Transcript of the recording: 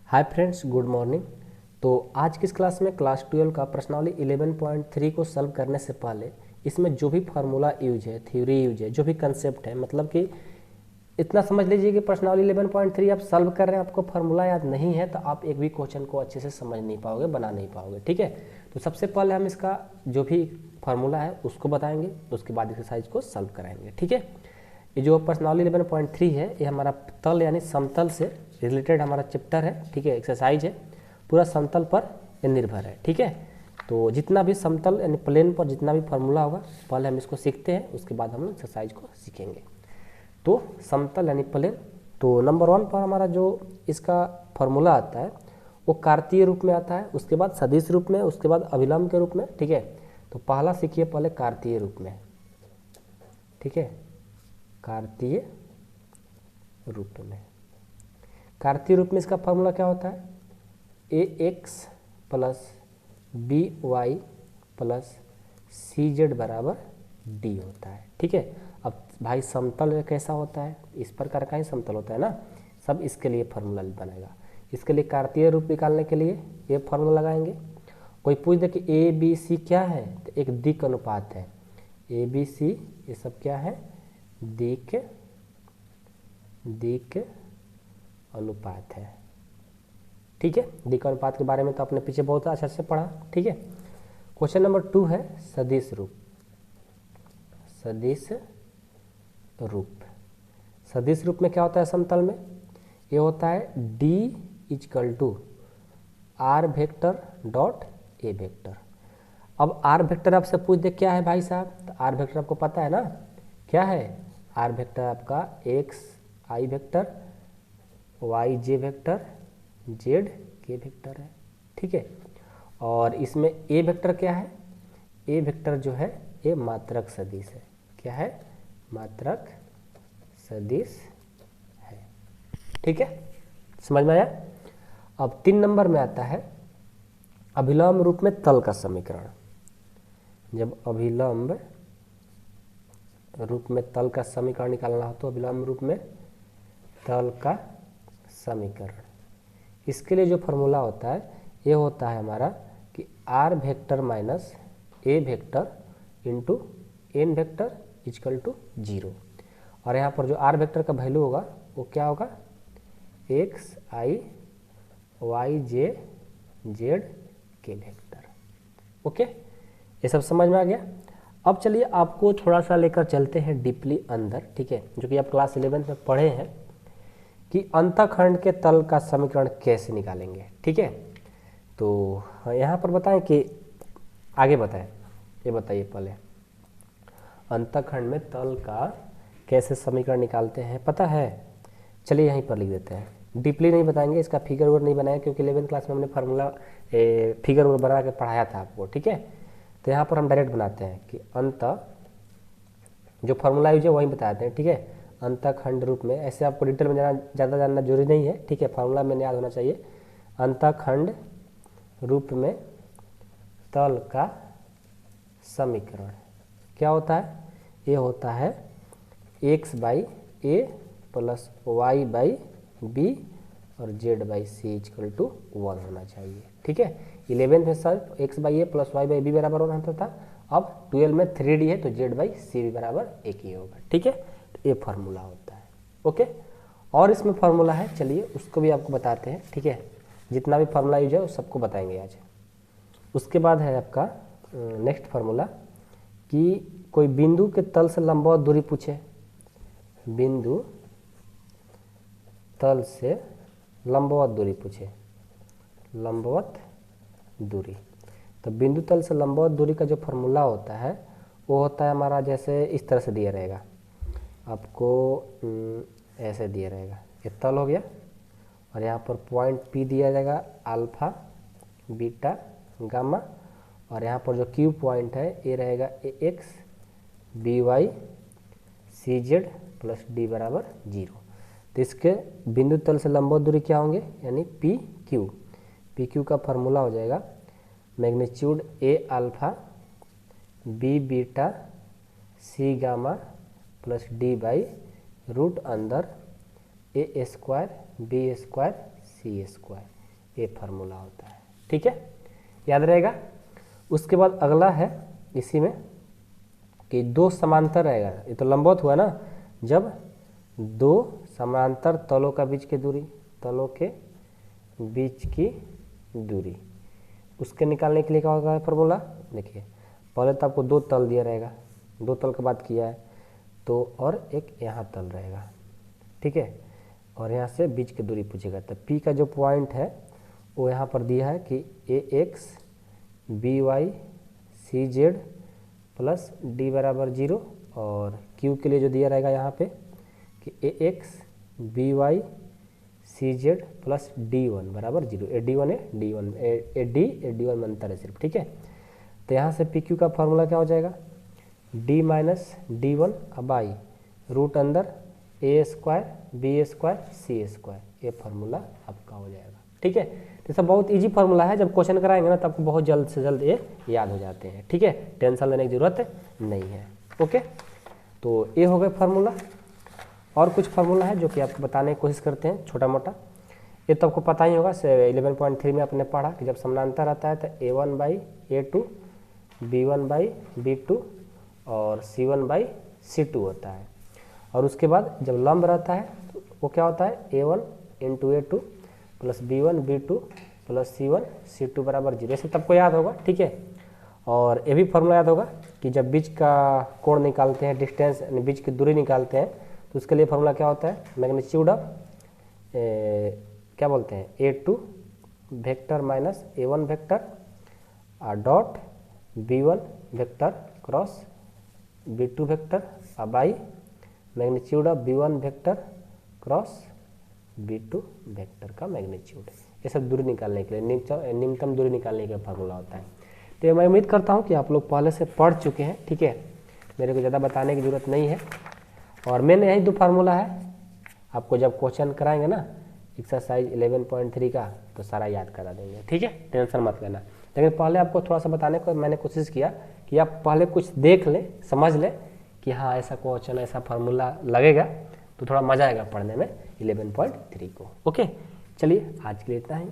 Hi friends, good morning. तो आज की इस क्लास में क्लास 12 का प्रश्नावली 11.3 को सॉल्व करने से पहले इसमें जो भी फार्मूला यूज है, थ्योरी यूज है, जो भी कंसेप्ट है, मतलब कि इतना समझ लीजिए कि प्रश्नावली 11.3 आप सॉल्व कर रहे हैं, आपको फार्मूला याद नहीं है तो आप एक भी क्वेश्चन को अच्छे से समझ नहीं पाओगे, बना नहीं पाओगे। ठीक है, तो सबसे पहले हम इसका जो भी फार्मूला है उसको बताएंगे, उसके बाद एक्सरसाइज को सॉल्व कराएंगे। ठीक है, ये जो प्रश्नावली 11.3 है ये हमारा तल यानी समतल से रिलेटेड हमारा चैप्टर है। ठीक है, एक्सरसाइज है, पूरा समतल पर ये निर्भर है। ठीक है, तो जितना भी समतल यानी प्लेन पर जितना भी फार्मूला होगा पहले हम इसको सीखते हैं, उसके बाद हम एक्सरसाइज को सीखेंगे। तो समतल यानी प्लेन, तो नंबर 1 पर हमारा जो इसका फार्मूला आता है वो कार्तीय रूप में आता है, उसके बाद सदिश रूप में, उसके बाद अभिलंब के रूप में। ठीक है, तो पहला सीखिए पहले कार्तीय रूप में। ठीक है, कार्तीय रूप में, कार्तीय रूप में इसका फार्मूला क्या होता है? ax plus b y plus c z बराबर डी होता है। ठीक है, अब भाई समतल कैसा होता है? इस प्रकार का ही समतल होता है ना, सब इसके लिए फार्मूला बनेगा। इसके लिए कार्तीय रूप निकालने के लिए ये फार्मूला लगाएंगे। कोई पूछ दे कि ए बी सी क्या है, तो एक दिक् अनुपात है। ए बी सी ये सब क्या है? दिक् अनुपात है। ठीक है, दिक् अनुपात के बारे में तो आपने पीछे बहुत अच्छा से पढ़ा। ठीक है, क्वेश्चन नंबर 2 है सदिश रूप। सदिश रूप, सदिश रूप में क्या होता है? समतल में ये होता है D is equal to R vector dot A vector. अब आर वेक्टर आपसे पूछ दे क्या है भाई साहब, तो आर वेक्टर आपको पता है ना क्या है? आर वेक्टर आपका एक्स आई वेक्टर, वाई जे वेक्टर, जेड के वेक्टर है। ठीक है, और इसमें ए वेक्टर क्या है? ए वेक्टर जो है ये मात्रक सदिश है। क्या है? मात्रक सदिश है। ठीक है, समझ में आया? अब 3 नंबर में आता है अभिलंब रूप में तल का समीकरण। जब अभिलंब रूप में तल का समीकरण निकालना हो तो अभिलंब रूप में तल का समीकरण, इसके लिए जो फार्मूला होता है ये होता है हमारा कि R vector minus A vector into N vector is equal to 0। और यहाँ पर जो आर वेक्टर का वैल्यू होगा वो क्या होगा? एक्स आई वाई जे जेड के वेक्टर। ओके, ये सब समझ में आ गया। अब चलिए आपको थोड़ा सा लेकर चलते हैं डीपली अंदर। ठीक है, जो कि आप क्लास 11 में पढ़े हैं कि अंतःखंड के तल का समीकरण कैसे निकालेंगे। ठीक है, तो यहाँ पर बताएं कि आगे बताएं, ये बताइए पहले अंतःखंड में तल का कैसे समीकरण निकालते हैं, पता है? चलिए यहीं पर लिख देते हैं, डीपली नहीं बताएंगे, इसका फिगर वर्ड नहीं बनाया क्योंकि 11th क्लास में हमने फार्मूला फिगर वर्ड बना के पढ़ाया था आपको। ठीक है, तो यहाँ पर हम डायरेक्ट बनाते हैं कि अंत जो फार्मूला यूज है वही बताते हैं। ठीक है, अंतःखंड रूप में, ऐसे आपको डिटेल में ज़्यादा जानना जरूरी नहीं है। ठीक है, फार्मूला में याद होना चाहिए। अंतःखंड रूप में तल का समीकरण क्या होता है? ये होता है x by a plus y by b और z by c is equal to 1 होना चाहिए। ठीक है, 11th में sir x by a plus y by b बराबर होना था। अब 12 में 3D है तो जेड बाई सी भी बराबर एक ही होगा। ठीक है, तो ये फार्मूला होता है। ओके, और इसमें फार्मूला है, चलिए उसको भी आपको बताते हैं। ठीक है, जितना भी फार्मूला यूज है उस सबको बताएंगे आज। उसके बाद है आपका नेक्स्ट फार्मूला कि कोई बिंदु के तल से लंबवत दूरी पूछे। बिंदु तल से लंबवत दूरी पूछे, लंबवत दूरी, तो बिंदु तल से लंबवत दूरी का जो फार्मूला होता है वो होता है हमारा, जैसे इस तरह से दिया रहेगा आपको, ऐसे दिया रहेगा, ये तल हो गया और यहाँ पर पॉइंट पी दिया जाएगा, अल्फा बीटा गामा, और यहाँ पर जो क्यू पॉइंट है ये रहेगा a x b y c z plus d बराबर 0। तो इसके बिंदु तल से लंबवत दूरी क्या होंगे? यानी पी क्यू का फार्मूला हो जाएगा magnitude A alpha B beta C gamma plus D by root अंदर A square B square C square. ये फार्मूला होता है। ठीक है, याद रहेगा। उसके बाद अगला है इसी में कि दो समांतर रहेगा, ये तो लंबवत हुआ ना, जब दो समांतर तलों का बीच की दूरी, तलों के बीच की दूरी, उसके निकालने के लिए क्या होगा फार्मूला। देखिए पहले तो आपको दो तल दिया रहेगा, दो तल की बात किया है तो, और एक यहाँ तल रहेगा। ठीक है, और यहाँ से बीच की दूरी पूछेगा, तो P का जो पॉइंट है वो यहाँ पर दिया है कि AX BY CZ plus D बराबर 0, और Q के लिए जो दिया रहेगा यहाँ पे कि AX BY CZ plus D1 बराबर 0। D1 है D1 D1 में अंतर है सिर्फ। ठीक है, तो यहाँ से PQ का फार्मूला क्या हो जाएगा, D minus D1 by root अंदर A² B² C², ये फार्मूला आपका हो जाएगा। ठीक है, तो सब बहुत इजी फार्मूला है, जब क्वेश्चन कराएंगे ना तो आपको बहुत जल्द से जल्द ये याद हो जाते हैं। ठीक है, टेंशन लेने की ज़रूरत नहीं है। ओके, तो ये हो गए फार्मूला। और कुछ फार्मूला है जो कि आपको बताने की कोशिश करते हैं छोटा मोटा, ये तो आपको पता ही होगा, 11.3 में आपने पढ़ा कि जब समानांतर आता है तो A1 by A2 B1 by B2 और C1 बाई C2 होता है। और उसके बाद जब लंब रहता है तो वो क्या होता है, A1 into A2 plus B1 B2 plus C1 C2 बराबर 0, ऐसे सबको याद होगा। ठीक है, और ये भी फार्मूला याद होगा कि जब बीच का कोण निकालते हैं, डिस्टेंस यानी बीच की दूरी निकालते हैं, तो उसके लिए फार्मूला क्या होता है, मैग्नीट्यूड ऑफ क्या बोलते हैं A2 vector minus A1 vector dot B1 vector cross B2 vector by magnitude of B1 vector cross B2 vector का मैग्नीट्यूड। ये सब दूरी निकालने के लिए, न्यूनतम दूरी निकालने का फार्मूला होता है। तो मैं उम्मीद करता हूँ कि आप लोग पहले से पढ़ चुके हैं। ठीक है, मेरे को ज़्यादा बताने की ज़रूरत नहीं है, और मैंने यही दो फार्मूला है, आपको जब क्वेश्चन कराएंगे ना एक्सरसाइज 11.3 का तो सारा याद करा देंगे। ठीक है, टेंशन मत लेना। लेकिन पहले आपको थोड़ा सा बताने को मैंने कोशिश किया कि आप पहले कुछ देख लें, समझ लें कि हाँ ऐसा क्वेश्चन, ऐसा फार्मूला लगेगा तो थोड़ा मज़ा आएगा पढ़ने में 11.3 को। ओके, चलिए आज के लिए इतना ही।